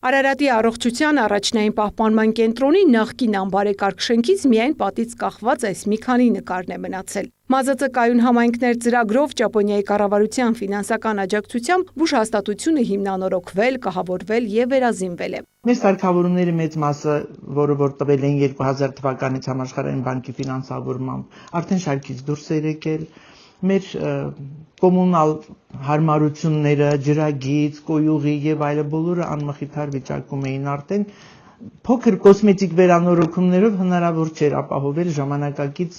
Արարատի առողջության առաջնային պահպանման կենտրոնի նախկին անբարեկարգ շենքից միայն պատից կախված այս մի քանի նկարն է մնացել։ ՄԱԶԾ կայուն համայնքներ ծրագրով Ճապոնիայի կառավարության ֆինանսական աջակցությամբ բուժհաստատությունը հիմնանորոգվել, կահավորվել եւ վերազինվել է։ Մեր սարքավորումների մեծ մասը, որ տվել են 2000 թվականից Համաշխարհային բանկի ֆինանսավորմամբ, արդեն շարքից դուրս է եկել։ Մեր կոմունալ հարմարությունները, ջրագիծ, կոյուղի եւ այլը բոլորը անմխիթար վիճակում էին արդեն փոքր կոսմետիկ վերանորոգումներով հնարավոր չէր ապահովել ժամանակակից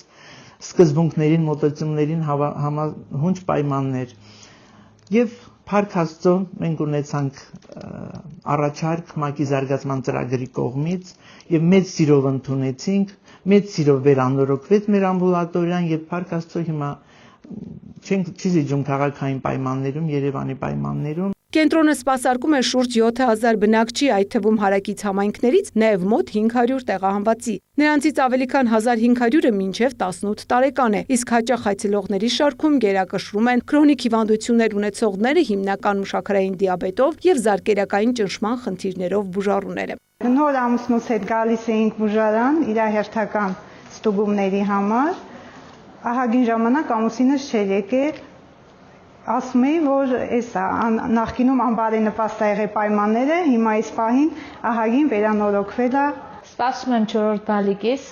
սկզբունքներին, մոտեցումներին համահունչ պայմաններ։ Եվ Փառք Աստծո մենք ունեցանք առաջարկ ՄԱԿ-ի զարգացման ծրագրի կողմից եւ մեծ սիրով ընդունեցինք, մեծ սիրով վերանորոգվեց մեր ամբուլատորիան եւ Փառք Աստծո հիմա չի զիջում քաղաքային պայմաններում, Երևանի պայմաններում։ Կենտրոնը սպասարկում է շուրջ 7000 բնակչի, այդ թվում հարակից համայնքներից նաև մոտ 500 տեղահանվածի։ Նրանցից ավելի քան 1500-ը մինչև 18 տարեկան է, իսկ հաճախ այցելողների շարքում գերակշռում են քրոնիկ հիվանդություններ ունեցողները, հիմնական մշակարային դիաբետով եւ զարկերակային ճնշման խնդիրներով բուժառուները։ Նոր ամուսնուց հետ գալիս էինք բուժարան իր հերթական ստուգումների համար։ Ահագին ժամանակ ամուսինս չէր եկել, ասում էի, որ էսա նախկինում անբարենպաստ ա եղել պայմանները, հիմա այս պահին ահագին վերանորոգվել է։ Սպասում եմ 4-րդ բալիկիս,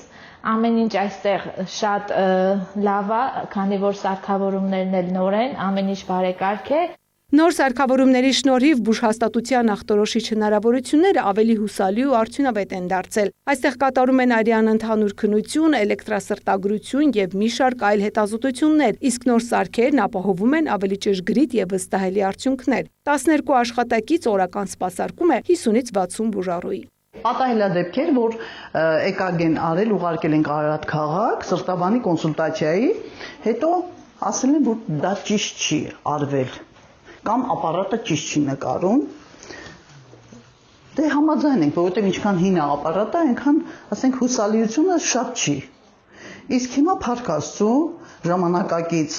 ամեն ինչ այստեղ շատ լավ է, քանի որ սարքավորումներն էլ նոր են, ամեն ինչ բարեկարգ է։ Նոր սարքավորումների շնորհիվ բուժհաստատության ախտորոշիչ հնարավորությունները ավելի հուսալի ու արդյունավետ են դարձել։ Այստեղ կատարում են արյան ընդհանուր քննություն, էլեկտրասրտագրություն եւ մի շարք այլ հետազոտություններ, իսկ նոր սարքերն ապահովում են ավելի ճշգրիտ եւ վստահելի արդյունքներ։ 12 աշխատակից օրական սպասարկում է 50-ից 60 բուժառուի։ Պատահել է դեպքեր, որ EKG-ն արել, ուղարկել ենք Արարատ քաղաք, սրտաբանի կոնսուլտացիայի, հետո ասել են, որ դա ճիշտ չի արվել, կամ ապարատը ճիշտ չի նկարում։ Դե համաձայն ենք, որովհետև ինչքան հին է ապարատը, այնքան, ասենք, հուսալիությունը շատ չի։ Իսկ հիմա Փառք Աստծո ժամանակակից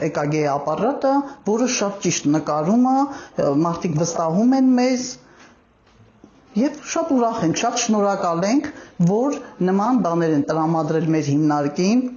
EKG ապարատը, որը շատ ճիշտ նկարում է, մարդիկ վստահում են մեզ, եւ շատ ուրախ ենք, շատ շնորհակալ ենք, որ նման բաներ են տրամադրել մեր հիմնարկին։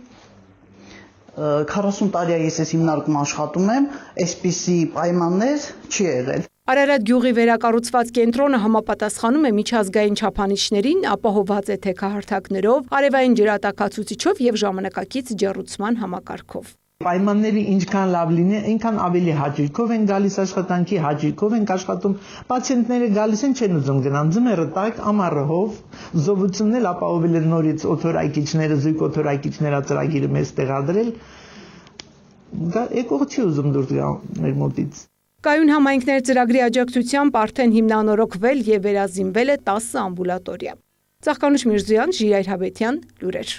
40 տարի է ես այս հիմնարկում աշխատում եմ, այսպիսի պայմաններ չի եղել։ Արարատ գյուղի վերակառուցված կենտրոնը համապատասխանում է միջազգային չափանիշներին, ապահովված է թեքահարթակներով, արևային ջրատաքացուցիչով եւ ժամանակակից ջեռուցման համակարգով։ Պայմանները ինչքան լավ լինի, այնքան ավելի հաճույքով են գալիս աշխատանքի, հաճույքով են աշխատում։ Պացիենտները գալիս են, չեն ուզում գնան ձմեռը տաք, ամառը հով, զովությունն էլ ապահովել է նորից օթորայքիչները, զույգ օթորայքիչները ծրագիրը մեզ տեղադրել։ Եկողը չի ուզում դուրս գա մեր մոտից։ Կայուն համայնքներ ծրագրի աջակցությամբ արդեն հիմնանորոգվել եւ վերազինվել է 10 ամբուլատորիա։ Ծաղկանուշ Միրզոյան, Ժիրայր Հավետյան, լուրեր։